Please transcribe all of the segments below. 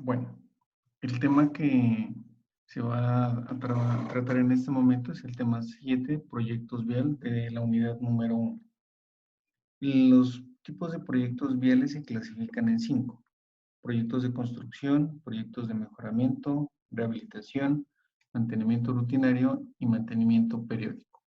Bueno, el tema que se va a tratar en este momento es el tema 7, proyectos vial de la unidad número 1. Los tipos de proyectos viales se clasifican en 5: proyectos de construcción, proyectos de mejoramiento, rehabilitación, mantenimiento rutinario y mantenimiento periódico.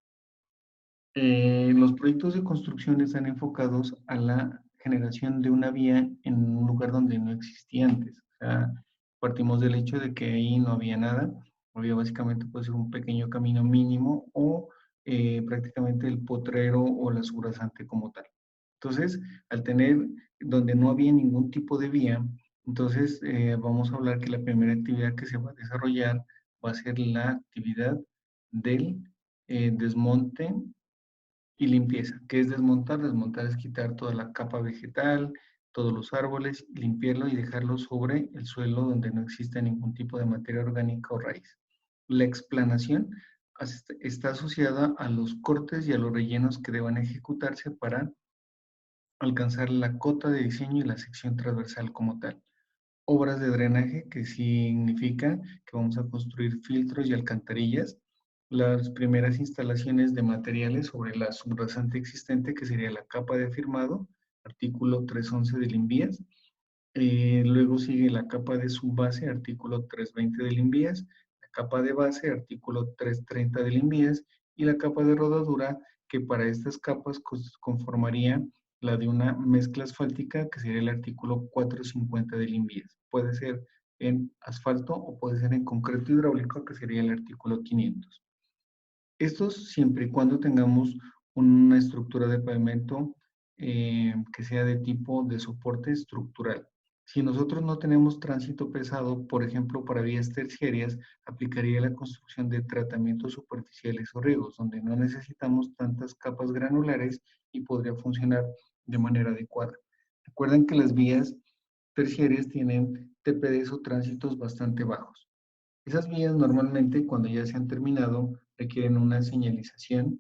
Los proyectos de construcción están enfocados a la generación de una vía en un lugar donde no existía antes. O sea, partimos del hecho de que ahí no había nada, había básicamente puede ser un pequeño camino mínimo o prácticamente el potrero o la subrasante como tal. Entonces, al tener donde no había ningún tipo de vía, entonces vamos a hablar que la primera actividad que se va a desarrollar va a ser la actividad del desmonte y limpieza. ¿Qué es desmontar? Desmontar es quitar toda la capa vegetal, todos los árboles, limpiarlo y dejarlo sobre el suelo donde no existe ningún tipo de materia orgánica o raíz. La explanación está asociada a los cortes y a los rellenos que deban ejecutarse para alcanzar la cota de diseño y la sección transversal como tal. Obras de drenaje, que significa que vamos a construir filtros y alcantarillas. Las primeras instalaciones de materiales sobre la subrasante existente, que sería la capa de firmado, artículo 311 del INVIAS. Luego sigue la capa de subbase, artículo 320 del INVIAS, la capa de base, artículo 330 del INVIAS, y la capa de rodadura, que para estas capas conformaría la de una mezcla asfáltica, que sería el artículo 450 del INVIAS. Puede ser en asfalto o puede ser en concreto hidráulico, que sería el artículo 500. Estos siempre y cuando tengamos una estructura de pavimento que sea de tipo de soporte estructural. Si nosotros no tenemos tránsito pesado, por ejemplo, para vías terciarias, aplicaría la construcción de tratamientos superficiales o riegos, donde no necesitamos tantas capas granulares y podría funcionar de manera adecuada. Recuerden que las vías terciarias tienen TPDs o tránsitos bastante bajos. Esas vías normalmente, cuando ya se han terminado, requieren una señalización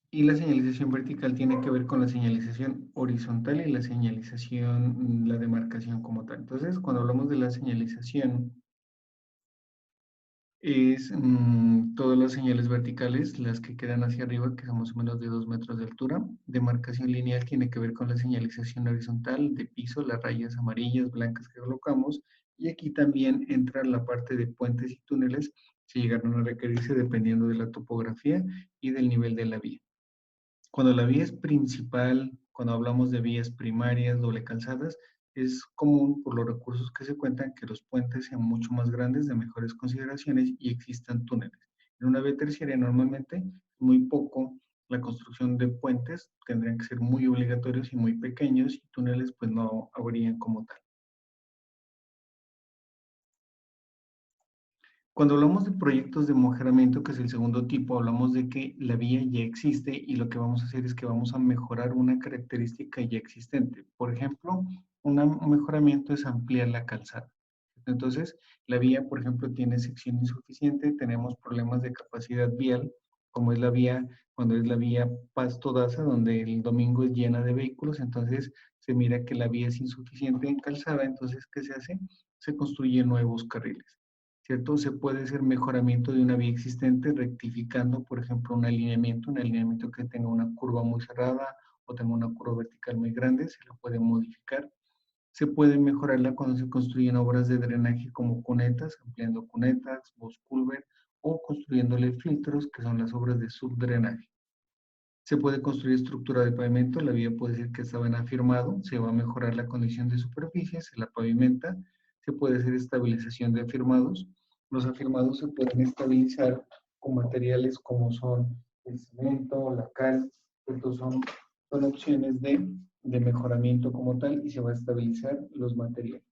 y la señalización vertical tiene que ver con la señalización horizontal y la señalización, la demarcación como tal. Entonces, cuando hablamos de la señalización, es todas las señales verticales, las que quedan hacia arriba, que son más o menos de 2 metros de altura. Demarcación lineal tiene que ver con la señalización horizontal de piso, las rayas amarillas, blancas que colocamos. Y aquí también entra la parte de puentes y túneles, si llegaron a requerirse dependiendo de la topografía y del nivel de la vía. Cuando la vía es principal, cuando hablamos de vías primarias, doble calzadas, es común por los recursos que se cuentan que los puentes sean mucho más grandes, de mejores consideraciones y existan túneles. En una vía terciaria normalmente muy poco la construcción de puentes, tendrían que ser muy obligatorios y muy pequeños, y túneles pues no habrían como tal. Cuando hablamos de proyectos de mejoramiento, que es el segundo tipo, hablamos de que la vía ya existe y lo que vamos a hacer es que vamos a mejorar una característica ya existente. Por ejemplo, un mejoramiento es ampliar la calzada. Entonces, la vía, por ejemplo, tiene sección insuficiente, tenemos problemas de capacidad vial, como es la vía, cuando es la vía Pasto Daza, donde el domingo es llena de vehículos, entonces se mira que la vía es insuficiente en calzada, entonces, ¿qué se hace? Se construyen nuevos carriles. ¿Cierto? Se puede hacer mejoramiento de una vía existente rectificando, por ejemplo, un alineamiento que tenga una curva muy cerrada o tenga una curva vertical muy grande, se la puede modificar. Se puede mejorarla cuando se construyen obras de drenaje como cunetas, ampliando cunetas, culvert o construyéndole filtros, que son las obras de subdrenaje. Se puede construir estructura de pavimento, la vía puede decir que estaba en afirmado, se va a mejorar la condición de superficie, se la pavimenta, se puede hacer estabilización de afirmados. Los afirmados se pueden estabilizar con materiales como son el cemento, la cal, estos son opciones de mejoramiento como tal y se va a estabilizar los materiales.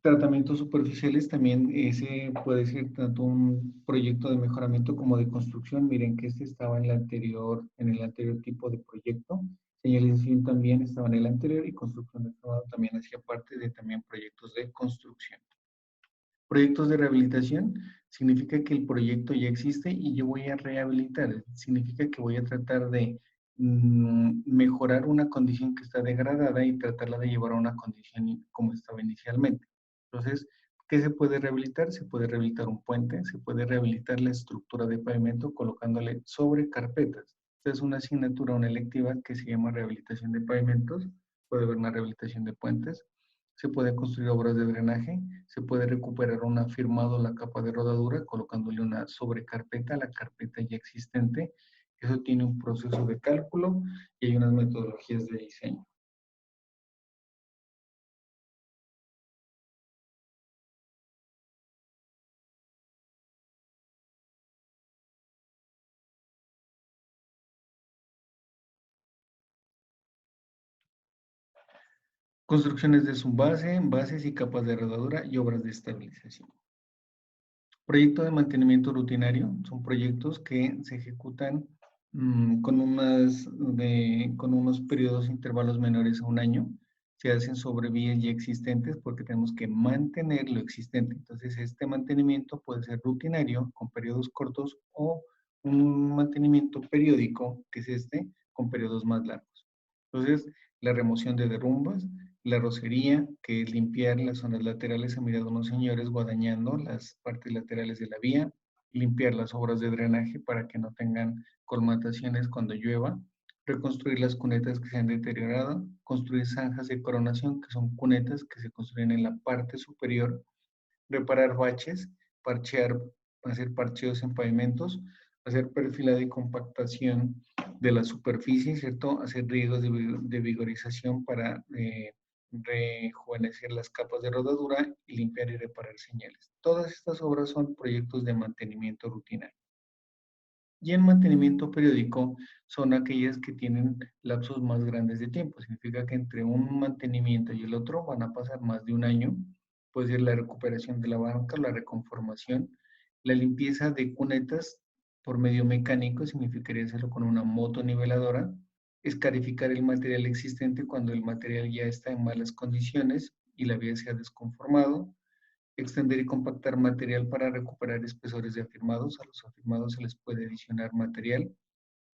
Tratamientos superficiales también ese puede ser tanto un proyecto de mejoramiento como de construcción. Miren que este estaba en el anterior tipo de proyecto. Señalización también estaba en el anterior y construcción de acabado también hacía parte de también proyectos de construcción. Proyectos de rehabilitación significa que el proyecto ya existe y yo voy a rehabilitar. Significa que voy a tratar de mejorar una condición que está degradada y tratarla de llevar a una condición como estaba inicialmente. Entonces, ¿qué se puede rehabilitar? Se puede rehabilitar un puente, se puede rehabilitar la estructura de pavimento colocándole sobre carpetas. Esta es una asignatura, una electiva que se llama rehabilitación de pavimentos. Puede haber una rehabilitación de puentes, se puede construir obras de drenaje, se puede recuperar un afirmado la capa de rodadura colocándole una sobrecarpeta a la carpeta ya existente. Eso tiene un proceso de cálculo y hay unas metodologías de diseño. Construcciones de subbase, bases y capas de rodadura y obras de estabilización. Proyecto de mantenimiento rutinario son proyectos que se ejecutan con unos periodos intervalos menores a un año. Se hacen sobre vías ya existentes porque tenemos que mantener lo existente. Entonces, este mantenimiento puede ser rutinario con periodos cortos o un mantenimiento periódico, que es este, con periodos más largos. Entonces, la remoción de derrumbas, la rocería, que es limpiar las zonas laterales, han mirado unos señores guadañando las partes laterales de la vía, limpiar las obras de drenaje para que no tengan colmataciones cuando llueva, reconstruir las cunetas que se han deteriorado, construir zanjas de coronación, que son cunetas que se construyen en la parte superior, reparar baches, parchear, hacer parcheos en pavimentos, hacer perfilado y compactación de la superficie, ¿cierto? Hacer riegos de vigorización para rejuvenecer las capas de rodadura y limpiar y reparar señales. Todas estas obras son proyectos de mantenimiento rutinario. Y en mantenimiento periódico son aquellas que tienen lapsos más grandes de tiempo. Significa que entre un mantenimiento y el otro van a pasar más de un año. Puede ser la recuperación de la banca, la reconformación, la limpieza de cunetas por medio mecánico, significaría hacerlo con una motoniveladora, escarificar el material existente cuando el material ya está en malas condiciones y la vía se ha desconformado, extender y compactar material para recuperar espesores de afirmados. A los afirmados se les puede adicionar material.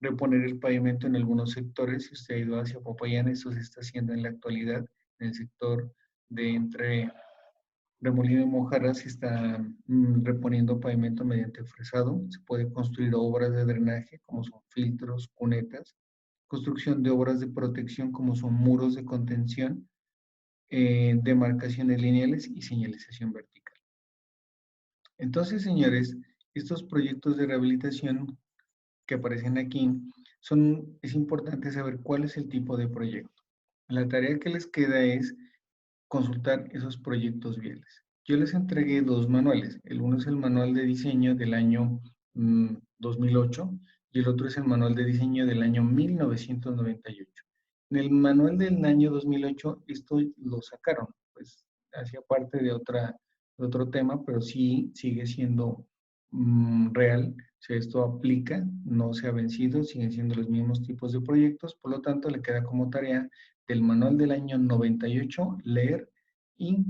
Reponer el pavimento en algunos sectores. Si usted ha ido hacia Popayán, eso se está haciendo en la actualidad. En el sector de entre Remolino y Mojarras se está reponiendo pavimento mediante fresado. Se puede construir obras de drenaje como son filtros, cunetas. Construcción de obras de protección como son muros de contención, demarcaciones lineales y señalización vertical. Entonces, señores, estos proyectos de rehabilitación que aparecen aquí, es importante saber cuál es el tipo de proyecto. La tarea que les queda es consultar esos proyectos viales. Yo les entregué dos manuales. El uno es el manual de diseño del año 2008 y el otro es el manual de diseño del año 1998. En el manual del año 2008, esto lo sacaron, pues hacía parte de otro tema, pero sí sigue siendo real. Si esto aplica, no se ha vencido, siguen siendo los mismos tipos de proyectos, por lo tanto le queda como tarea del manual del año 98 leer y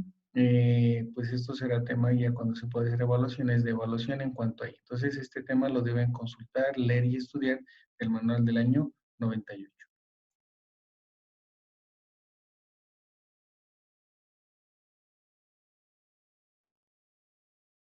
pues esto será tema ya cuando se puede hacer evaluaciones de evaluación en cuanto a ello. Entonces este tema lo deben consultar, leer y estudiar del manual del año 98.